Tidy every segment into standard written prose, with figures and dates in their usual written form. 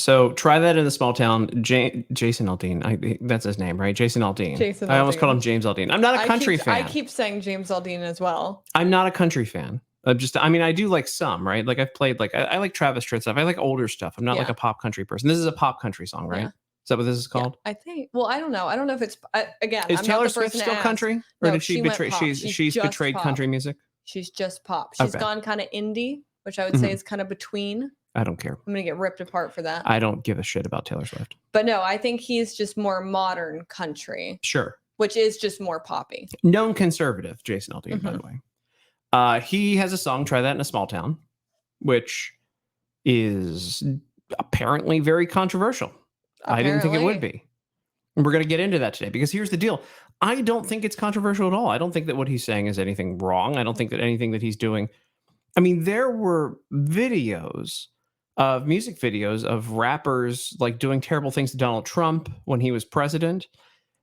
So try that in a small town. Jason Aldean. That's his name, right? Jason Aldean. Jason I almost Aldean. called him James Aldean. I'm not a country fan. I keep saying James Aldean as well. I'm not a country fan. I do like some, right? Like I've played, like I like Travis Tritt stuff. I like older stuff. I'm not like a pop country person. This is a pop country song, right? Yeah. Is that what this is called? Yeah, I think. Well, I don't know. I don't know if it's again. Is Taylor Swift still country, or did she betray? She's betrayed pop. country music. She's just pop. She's gone kind of indie, which I would say is kind of between. I don't care. I'm gonna get ripped apart for that. I don't give a shit about Taylor Swift. But no, I think he's just more modern country. Sure. Which is just more poppy. Known conservative, Jason Aldean, by the way. He has a song, Try That in a Small Town, which is apparently very controversial. I didn't think it would be. And we're going to get into that today, because here's the deal. I don't think it's controversial at all. I don't think that what he's saying is anything wrong. I don't think that anything that he's doing. I mean, there were music videos of rappers like doing terrible things to Donald Trump when he was president.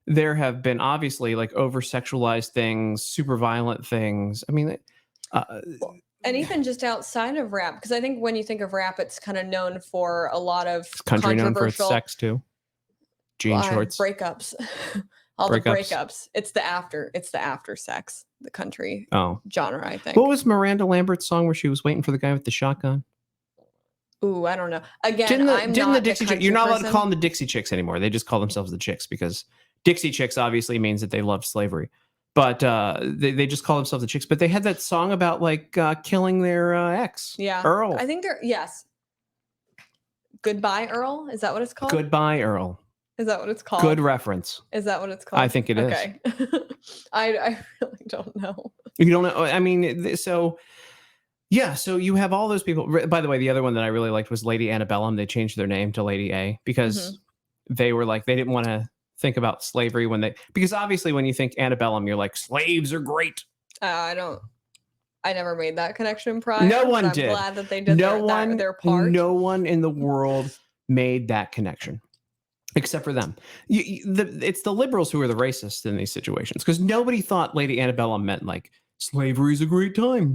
There have been obviously like over-sexualized things, super violent things. I mean, and even just outside of rap, because I think when you think of rap, it's kind of known for a lot of country known for its sex too. Jean shorts, breakups, the breakups. It's the after sex, the country genre, I think. What was Miranda Lambert's song where she was waiting for the guy with the shotgun? Ooh, I don't know. Again, didn't the Dixie Chicks? You're not allowed to call them the Dixie Chicks anymore. They just call themselves the Chicks, because Dixie Chicks obviously means that they loved slavery. But they just call themselves the Chicks. But they had that song about like killing their ex. Yeah. Earl. I think yes. Goodbye, Earl? Is that what it's called? Goodbye, Earl. Is that what it's called? Good reference. Is that what it's called? I think it is. Okay. I really don't know. You don't know? I mean, so you have all those people. By the way, the other one that I really liked was Lady Antebellum. They changed their name to Lady A because they were like, they didn't want to think about slavery because obviously when you think antebellum, you're like, slaves are great. I never made that connection prior. No one did. I'm glad that they did their part. No one in the world made that connection except for them. It's the liberals who are the racists in these situations, because nobody thought Lady Antebellum meant like slavery is a great time.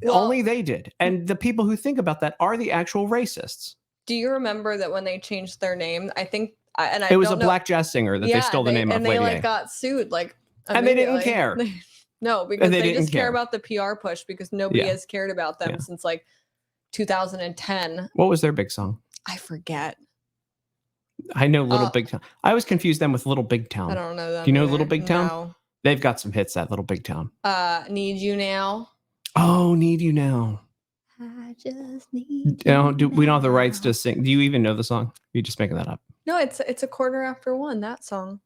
Well, only they did. And the people who think about that are the actual racists. Do you remember that when they changed their name, I think it was a black jazz singer that they stole the name of. And Lady they A. got sued and they didn't care. No, because they just care about the PR push, because nobody has cared about them since like 2010. What was their big song? I forget. I know Little Big Town. I always confuse them with Little Big Town. I don't know that. Do you know Little Big Town? No. They've got some hits, that Little Big Town. Need You Now. Oh, Need You Now. I just need we don't have the rights to sing. Do you even know the song? Are you just making that up? No, it's a 1:15, that song.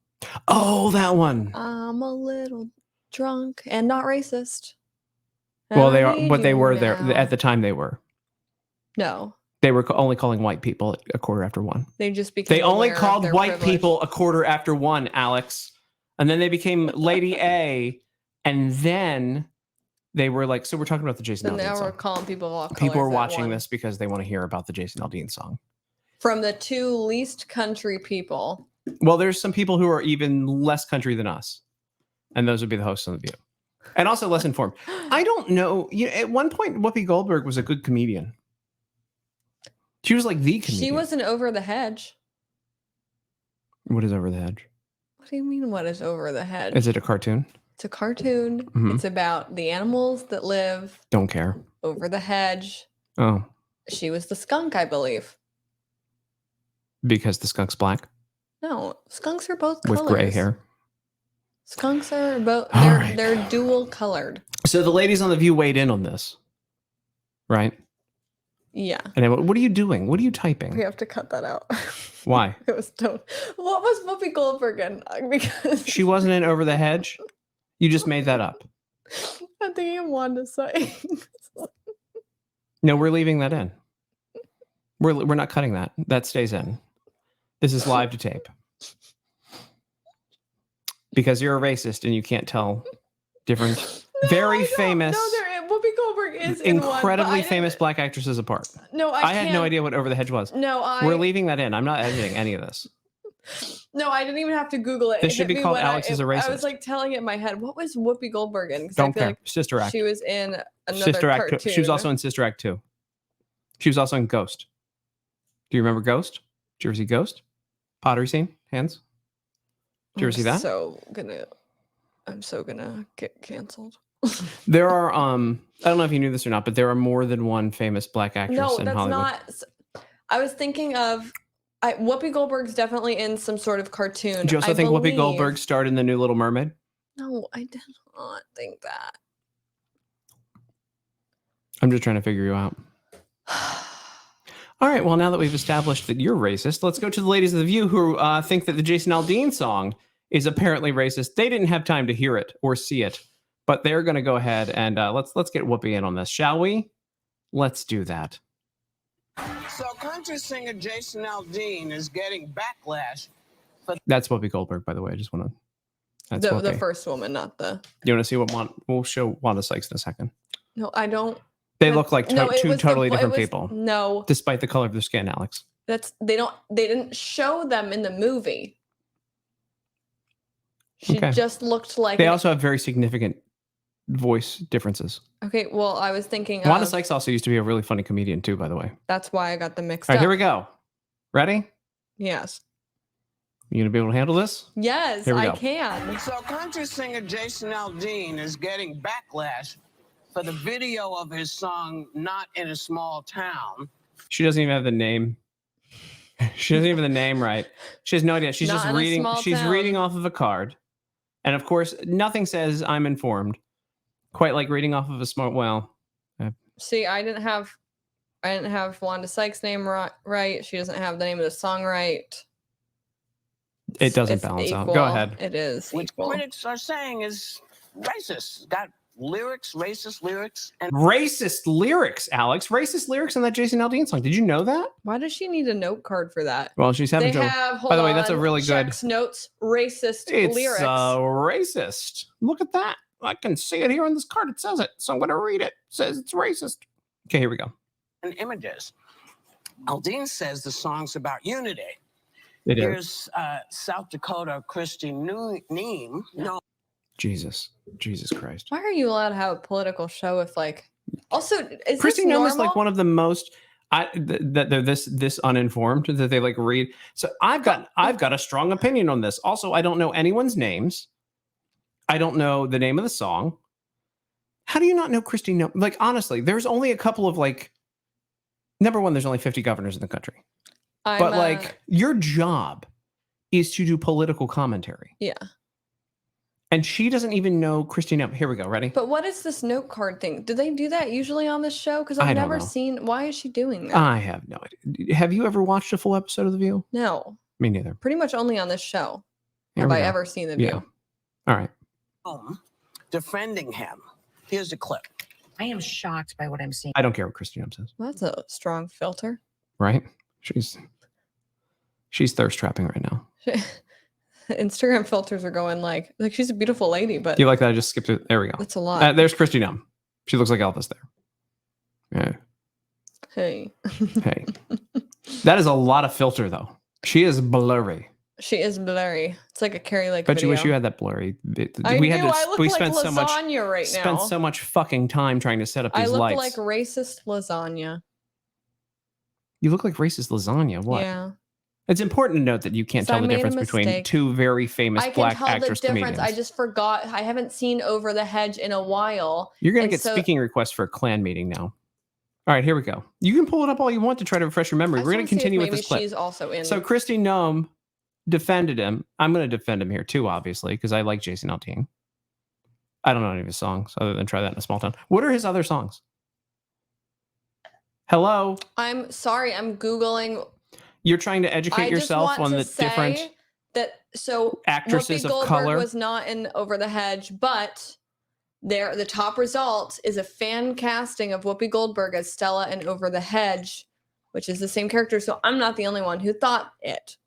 Oh, that one. I'm a little drunk and not racist. Well, they are, but they were there at the time. They were. No. They were only calling white people at 1:15. They just became. They only called white people 1:15, Alex, and then they became Lady A, and then they were like, so we're talking about the Jason Aldean song. Now we're calling people all colors. People are watching this because they want to hear about the Jason Aldean song. From the two least country people. Well, there's some people who are even less country than us, and those would be the hosts on The View, and also less informed. I don't know. At one point, Whoopi Goldberg was a good comedian. She was like the comedian. She wasn't Over the Hedge. What is Over the Hedge? What do you mean, what is Over the Hedge? Is it a cartoon? It's a cartoon. Mm-hmm. It's about the animals that live. Don't care. Over the hedge. Oh. She was the skunk, I believe. Because the skunk's black? No, skunks are both colors. With gray hair? Skunks are both, they're dual colored. So the ladies on The View weighed in on this, right? Yeah. And what are you doing? What are you typing? We have to cut that out. Why? What was Whoopi Goldberg in? Because she wasn't in Over the Hedge? You just made that up. I think he wanted to say. No, we're leaving that in. We're not cutting that. That stays in. This is live to tape. Because you're a racist and you can't tell different, very famous. No, Whoopi Goldberg is incredibly famous black actresses apart. No, I had no idea what Over the Hedge was. No, we're leaving that in. I'm not editing any of this. No, I didn't even have to Google it. This should be called Alex is a Racist. I was like telling it in my head. What was Whoopi Goldberg in? Don't care. Like Sister Act. She was in another Sister cartoon. Act. She was also in Sister Act 2. She was also in Ghost. Do you remember Ghost? Did you ever see Ghost? Pottery scene? Hands? Did you ever see that? I'm so gonna get canceled. There are, I don't know if you knew this or not, but there are more than one famous black actress in Hollywood. No, that's not. I was thinking of Whoopi Goldberg's definitely in some sort of cartoon. Do you also think Whoopi Goldberg starred in The New Little Mermaid? No, I did not think that. I'm just trying to figure you out. All right, well, now that we've established that you're racist, let's go to the ladies of The View who think that the Jason Aldean song is apparently racist. They didn't have time to hear it or see it, but they're going to go ahead and let's get Whoopi in on this, shall we? Let's do that. So country singer Jason Aldean is getting backlash. That's Whoopi Goldberg, by the way. I just want to... The first woman, not the... You want to see what we'll show Wanda Sykes in a second. No, I don't... They look like two totally different people. No. Despite the color of their skin, Alex. They didn't show them in the movie. She just looked like... They also have very significant voice differences. Okay, well, I was thinking Wanda Sykes also used to be a really funny comedian too, by the way. That's why I got them mixed up. All right, here we go. Ready? Yes. You gonna be able to handle this? Yes, I can. So country singer Jason Aldean is getting backlash for the video of his song "Not in a Small Town." She doesn't even have the name. She doesn't even have the name right. She has no idea. She's just reading. She's reading off of a card, and of course, nothing says "I'm informed." Quite like reading off of a smart. Well, see, I didn't have Wanda Sykes' name right. She doesn't have the name of the song right. It doesn't balance out. Go ahead. It is. Which critics are saying is racist. Got racist lyrics. And racist lyrics, Alex. Racist lyrics in that Jason Aldean song. Did you know that? Why does she need a note card for that? Well, she's having to. By the way, that's a really good. Notes, racist lyrics. It's racist. Look at that. I can see it here on this card. It says it. So I'm going to read it. It says it's racist. Okay, here we go. And images. Aldean says the song's about unity. Here's South Dakota Christy Neem. No. Jesus Christ. Why are you allowed to have a political show if also is Christy Neem is like one of the most that they're this uninformed that they like read. So I've got a strong opinion on this. Also, I don't know anyone's names. I don't know the name of the song. How do you not know Christy Neem? Like honestly, there's only a couple of number one, there's only 50 governors in the country. But your job is to do political commentary. Yeah. And she doesn't even know Christy Neem. Here we go. Ready? But what is this note card thing? Do they do that usually on this show? Because I've never seen. Why is she doing that? I have no idea. Have you ever watched a full episode of The View? No. Me neither. Pretty much only on this show have I ever seen The View. Yeah. All right. Defending him. Here's a clip. I am shocked by what I'm seeing. I don't care what Christy Neem says. Well, that's a strong filter. Right? She's thirst trapping right now. Instagram filters are going like she's a beautiful lady, but you like that? I just skipped it. There we go. That's a lot. There's Christy Neem. She looks like Elvis there. Yeah. Hey. That is a lot of filter though. She is blurry. She is blurry. It's like a Carrie Lake. But you wish you had that blurry. We spent so much spent so much fucking time trying to set up these lights. I look like racist lasagna. You look like racist lasagna. What? Yeah. It's important to note that you can't tell the difference between two very famous black actress comedians. I just forgot. I haven't seen Over the Hedge in a while. You're going to get speaking requests for a Klan meeting now. All right, here we go. You can pull it up all you want to try to refresh your memory. We're going to continue with this clip. She's also in. So Christy Neem defended him. I'm going to defend him here too, obviously, because I like Jason Aldean. I don't know any of his songs other than Try That in a Small Town. What are his other songs? Hello? I'm sorry. I'm Googling. You're trying to educate yourself on the different actresses Whoopi of Goldberg color. Was not in Over the Hedge, but the top result is a fan casting of Whoopi Goldberg as Stella in Over the Hedge, which is the same character. So I'm not the only one who thought it.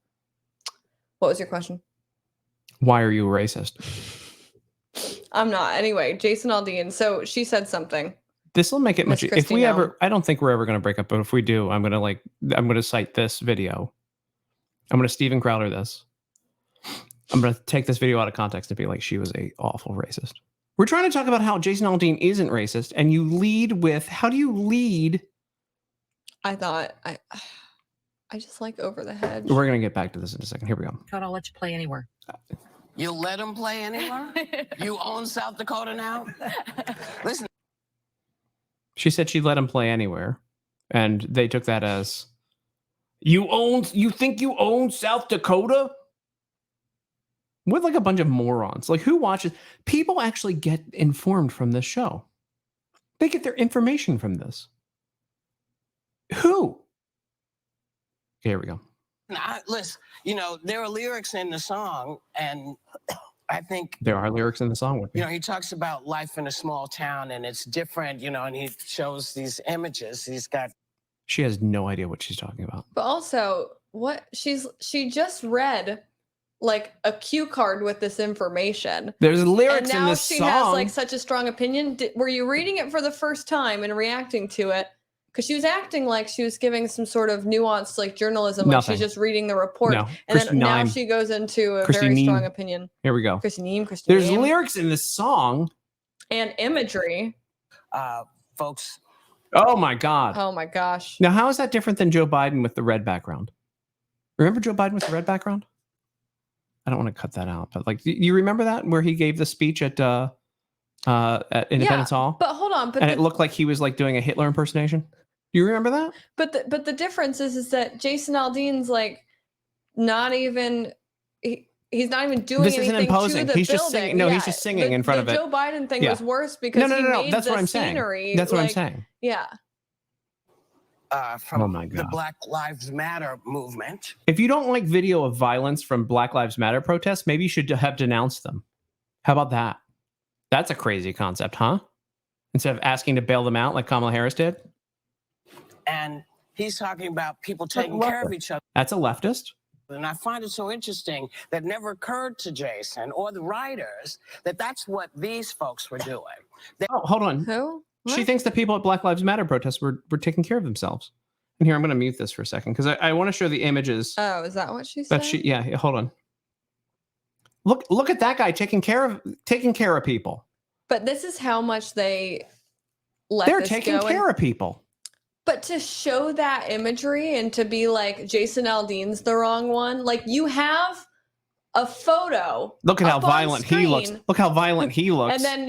What was your question? Why are you a racist? I'm not. Anyway, Jason Aldean. So she said something. This will make it much. If we ever, I don't think we're ever going to break up, but if we do, I'm going to cite this video. I'm going to Steven Crowder this. I'm going to take this video out of context and be like, she was a awful racist. We're trying to talk about how Jason Aldean isn't racist, and you lead with, how do you lead? I thought I just like Over the Hedge. We're going to get back to this in a second. Here we go. I'll let you play anywhere. You'll let him play anywhere? You own South Dakota now? Listen. She said she'd let him play anywhere. And they took that as, you think you own South Dakota? With like a bunch of morons. Like, who watches? People actually get informed from this show. They get their information from this. Who? Okay, here we go. Listen, you know, there are lyrics in the song, and I think there are lyrics in the song. You know, he talks about life in a small town, and it's different, you know, and he shows these images. He's got. She has no idea what she's talking about. But also, she just read like a cue card with this information. There's lyrics and in now this she song. has like such a strong opinion. Were you reading it for the first time and reacting to it? Because she was acting like she was giving some sort of nuanced like journalism, like Nothing. she's just reading the report. No. And then now she goes into a very strong opinion. Here we go. Christine. There's lyrics in this song. And imagery. Folks. Oh my God. Oh my gosh. Now, how is that different than Joe Biden with the red background? Remember Joe Biden with the red background? I don't want to cut that out, but like, you remember that where he gave the speech at Independence Hall? But hold on, it looked like he was like doing a Hitler impersonation. Do you remember that? But the difference is that Jason Aldean's like not even he's not even doing anything imposing. to the He's building. Just singing. No, he's just singing in front of it. The Joe Biden thing was worse because he made That's the what I'm scenery. Saying. That's what I'm saying. Yeah. From the Black Lives Matter movement. If you don't like video of violence from Black Lives Matter protests, maybe you should have denounced them. How about that? That's a crazy concept, huh? Instead of asking to bail them out like Kamala Harris did. And he's talking about people taking care of each other. That's a leftist. And I find it so interesting that never occurred to Jason or the writers that that's what these folks were doing. Hold on. Who? What? She thinks that people at Black Lives Matter protests were taking care of themselves. And here, I'm going to mute this for a second because I want to show the images. Oh, is that what she said? Yeah, hold on. Look at that guy taking care of people. But this is how much they're taking care of people. But to show that imagery and to be like Jason Aldean's the wrong one, like you have a photo. Look at how violent he looks. Look how violent he looks. And then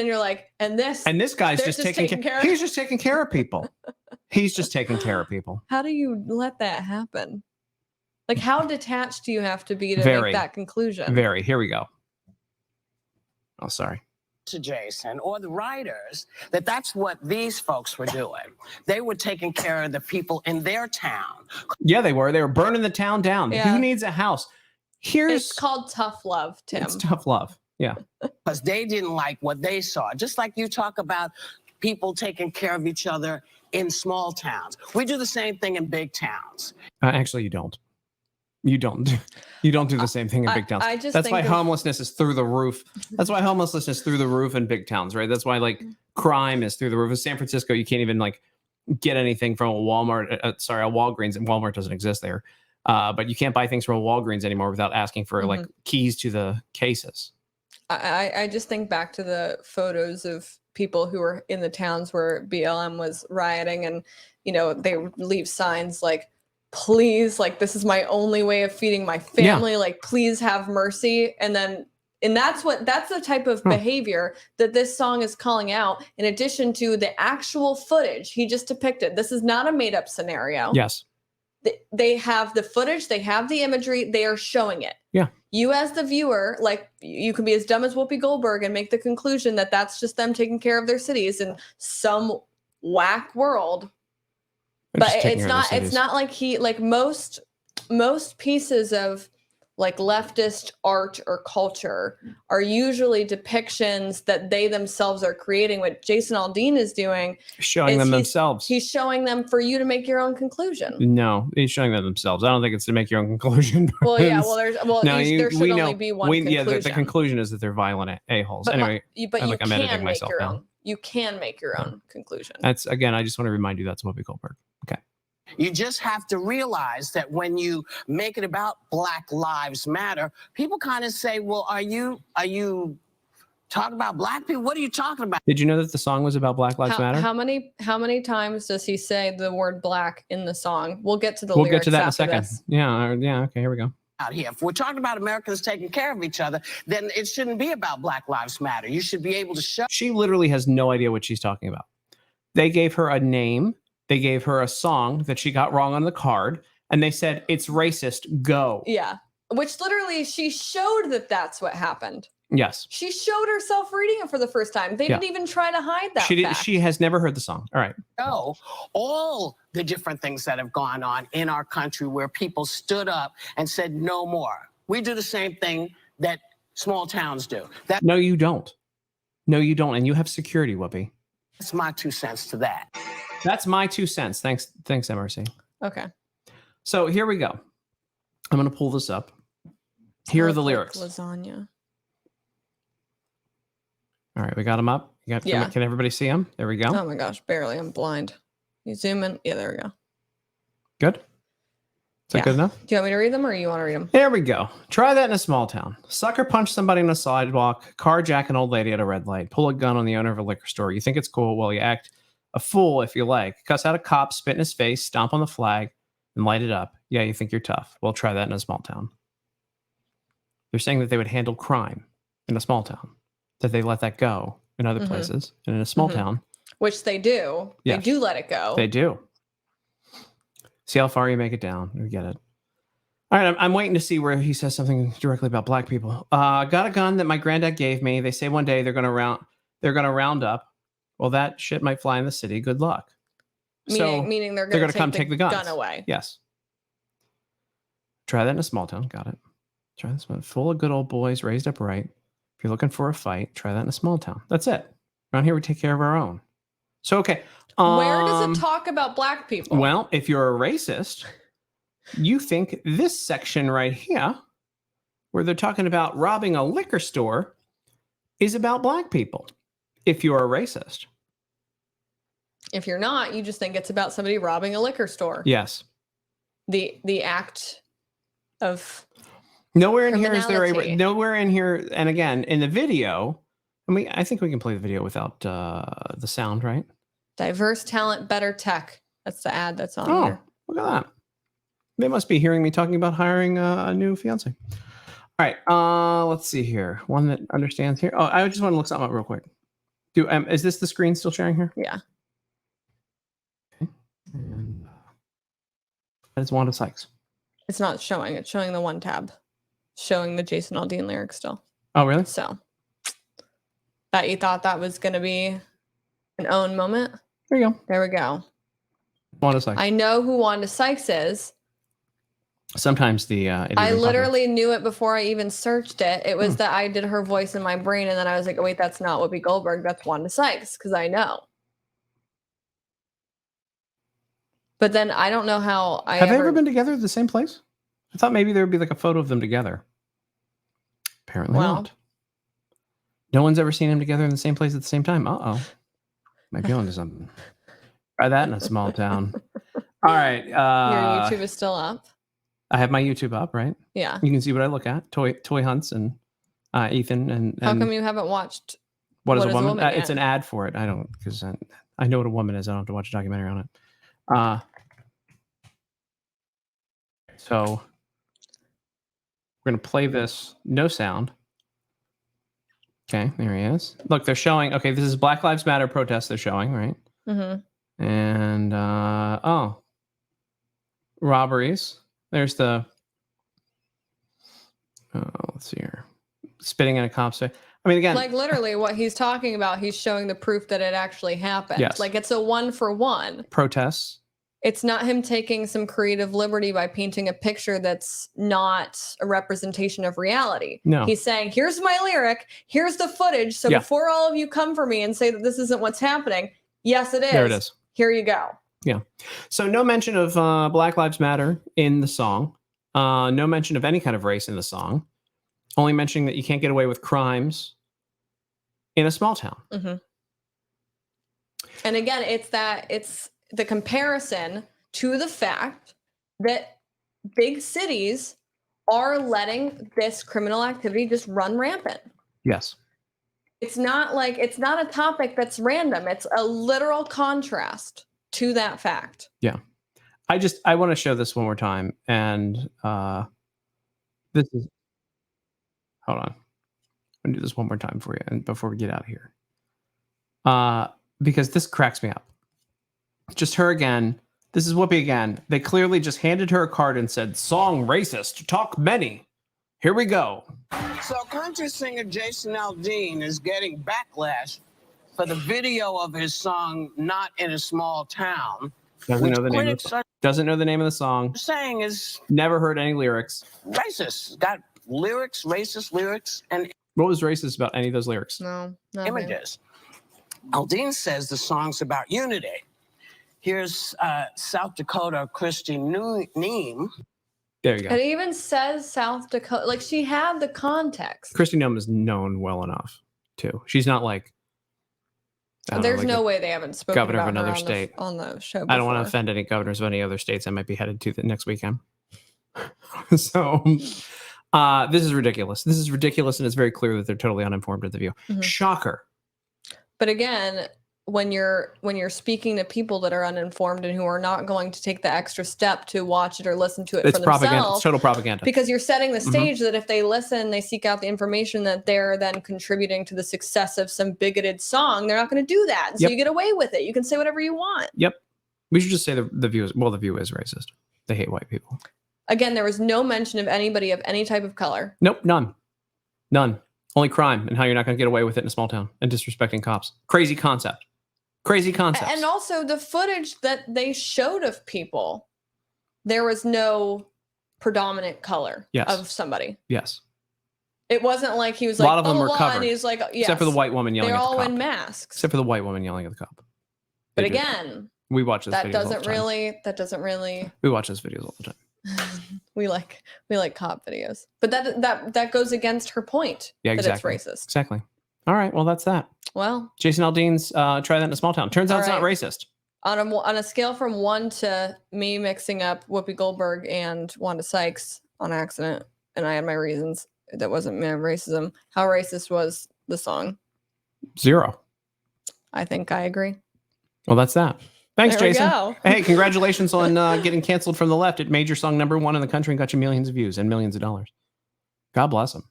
you're like, and this guy's just taking care. He's just taking care of people. He's just taking care of people. How do you let that happen? Like, how detached do you have to be to make that conclusion? Very. Here we go. Oh, sorry. To Jason or the writers that that's what these folks were doing. They were taking care of the people in their town. Yeah, they were. They were burning the town down. Yeah. Who needs a house? It's called tough love, Tim. It's tough love. Yeah. Because they didn't like what they saw. Just like you talk about people taking care of each other in small towns. We do the same thing in big towns. Actually, you don't. You don't do the same thing in big towns. That's why homelessness is through the roof. That's why homelessness is through the roof in big towns, right? That's why like crime is through the roof. In San Francisco, you can't even like get anything from a Walmart. A Walgreens, and Walmart doesn't exist there. But you can't buy things from a Walgreens anymore without asking for like keys to the cases. I just think back to the photos of people who were in the towns where BLM was rioting, and they would leave signs like, please, like, this is my only way of feeding my family. Like, please have mercy. And that's the type of behavior that this song is calling out, in addition to the actual footage he just depicted. This is not a made up scenario. Yes. They have the footage, they have the imagery, they are showing it. Yeah. You as the viewer, like, you can be as dumb as Whoopi Goldberg and make the conclusion that that's just them taking care of their cities in some whack world. But it's not like most pieces of like leftist art or culture are usually depictions that they themselves are creating. What Jason Aldean is doing, showing them themselves. He's showing them for you to make your own conclusion. No, he's showing them themselves. I don't think it's to make your own conclusion. Well, yeah. There should only be one conclusion. Yeah, the conclusion is that they're violent a-holes. Anyway, I'm editing myself now. You can make your own conclusion. That's, again, I just want to remind you that's Whoopi Goldberg. Okay. You just have to realize that when you make it about Black Lives Matter, people kind of say, well, are you Talk about black people? What are you talking about? Did you know that the song was about Black Lives Matter? How many times does he say the word black in the song? We'll get to the We'll lyrics get to that in a after second. this. Yeah. Okay, here we go. Out here. If we're talking about Americans taking care of each other, then it shouldn't be about Black Lives Matter. You should be able to show. She literally has no idea what she's talking about. They gave her a name. They gave her a song that she got wrong on the card. And they said, it's racist. Go. Yeah. Which literally she showed that that's what happened. Yes. She showed herself reading it for the first time. They didn't even try to hide that fact. She has never heard the song. All right. Know all the different things that have gone on in our country where people stood up and said no more. We do the same thing that small towns do. No, you don't. No, you don't. And you have security, Whoopi. That's my 2 cents to that. That's my 2 cents. Thanks, MRC. Okay. So here we go. I'm going to pull this up. Here are the lyrics. Lasagna. All right, we got them up. Can everybody see them? There we go. Oh my gosh, barely. I'm blind. You zoom in. Yeah, there we go. Good. Is that good enough? Do you want me to read them or you want to read them? There we go. Try that in a small town. Sucker punch somebody on a sidewalk, carjack an old lady at a red light, pull a gun on the owner of a liquor store. You think it's cool? Well, you act a fool if you like. Cuss out a cop, spit in his face, stomp on the flag, and light it up. Yeah, you think you're tough. Well, try that in a small town. They're saying that they would handle crime in a small town, that they let that go in other places. And in a small town. Which they do. Yes. They do let it go. They do. See how far you make it down. We get it. All right, I'm waiting to see where he says something directly about black people. Got a gun that my granddad gave me. They say one day they're gonna round up. Well, that shit might fly in the city. Good luck. Meaning they're gonna come take the guns. gun away. Yes. Try that in a small town. Got it. Try this one. Full of good old boys raised up right. If you're looking for a fight, try that in a small town. That's it. Around here, we take care of our own. So, okay. Where does it talk about black people? Well, if you're a racist, you think this section right here, where they're talking about robbing a liquor store, is about black people. If you're a racist. If you're not, you just think it's about somebody robbing a liquor store. Yes. The act of nowhere in here is there criminality. nowhere in here, and again in the video, I think we can play the video without the sound, right? Diverse talent, better tech. That's the ad that's on Oh, here. look at that. They must be hearing me talking about hiring a new fiance. All right, let's see here. One that understands here. Oh, I just want to look something up real quick. Is this the screen still sharing here? Yeah. Okay. And that is Wanda Sykes. It's not showing. It's showing the one tab. Showing the Jason Aldean lyrics still. Oh, really? So that you thought that was going to be an own moment. There you go. There we go. Wanda Sykes. I know who Wanda Sykes is. Sometimes the I literally knew it before I even searched it. It was that I did her voice in my brain, and then I was like, oh, wait, that's not Whoopi Goldberg. That's Wanda Sykes, because I know. But then I don't know how Have they ever been together at the same place? I thought maybe there would be like a photo of them together. Apparently not. No one's ever seen them together in the same place at the same time. Uh-oh. Might be onto something. Try that in a small town. All right. Your YouTube is still up. I have my YouTube up, right? Yeah. You can see what I look at. Toy hunts and Ethan and How come you haven't watched What is a Woman? Yet? It's an ad for it. I don't, because I know what a woman is. I don't have to watch a documentary on it. So we're going to play this. No sound. Okay, there he is. Look, they're showing. Okay, this is Black Lives Matter protest they're showing, right? Mm-hmm. And, robberies. There's the, let's see here. Spitting in a cop's face. I mean, again, like literally what he's talking about, he's showing the proof that it actually happened. Yes. Like it's a 1-for-1. Protests. It's not him taking some creative liberty by painting a picture that's not a representation of reality. No. He's saying, here's my lyric, here's the footage. So before all of you come for me and say that this isn't what's happening, yes, it is. There it is. Here you go. Yeah. So no mention of Black Lives Matter in the song. No mention of any kind of race in the song. Only mentioning that you can't get away with crimes in a small town. Mm-hmm. And again, it's the comparison to the fact that big cities are letting this criminal activity just run rampant. Yes. It's not a topic that's random. It's a literal contrast to that fact. Yeah. I want to show this one more time. And this is, hold on. I'm going to do this one more time for you and before we get out of here. Because this cracks me up. Just her again. This is Whoopi again. They clearly just handed her a card and said, song racist, talk many. Here we go. So country singer Jason Aldean is getting backlash for the video of his song "Not in a Small Town." Doesn't know the name of the song. Doesn't know the name of the song. Saying is never heard any lyrics. Racist. Got lyrics, racist lyrics, and what was racist about any of those lyrics? No, images. Aldean says the song's about unity. Here's South Dakota Christy Neem. There you go. It even says South Dakota. Like, she had the context. Christy Neem is known well enough, too. She's not like... There's no way they haven't spoken governor about of another her state on the show before. I don't want to offend any governors of any other states I might be headed to the next weekend. So this is ridiculous. This is ridiculous, and it's very clear that they're totally uninformed of the view. Mm-hmm. Shocker. But again, when you're speaking to people that are uninformed and who are not going to take the extra step to watch it or listen to it it's for propaganda. themselves, it's total propaganda. Because you're setting the stage that if they listen, they seek out the information, that they're then contributing to the success of some bigoted song. They're not going to do that. And so you get away with it. You can say whatever you want. Yep. We should just say the view is, well, the view is racist. They hate white people. Again, there was no mention of anybody of any type of color. Nope, none. Only crime and how you're not going to get away with it in a small town and disrespecting cops. Crazy concept. Crazy concept. And also the footage that they showed of people, there was no predominant color of somebody. Yes. It wasn't like he was a like, lot of them were covered. And he's like, yes. Except for the white woman yelling at the cop. They're all in masks. Except for the white woman yelling at the cop. But again, we watch this. That doesn't really. We watch those videos all the time. we like cop videos, but that goes against her point. Yeah, exactly. That it's racist. Exactly. All right. Well, that's that. Well, Jason Aldean's try that in a small town. Turns out it's not racist. On a scale from 1 to me mixing up Whoopi Goldberg and Wanda Sykes on accident, and I had my reasons, that wasn't racism. How racist was the song? 0. I think I agree. Well, that's that. Thanks, there Jason. We go. Hey, congratulations on getting canceled from the left. It made your song #1 in the country and got you millions of views and millions of dollars. God bless them.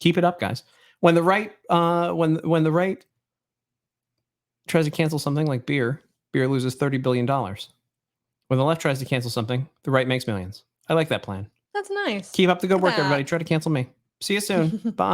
Keep it up, guys. When the right when the right tries to cancel something like beer loses $30 billion. When the left tries to cancel something, the right makes millions. I like that plan. That's nice. Keep up the good work, everybody. Try to cancel me. See you soon. Bye.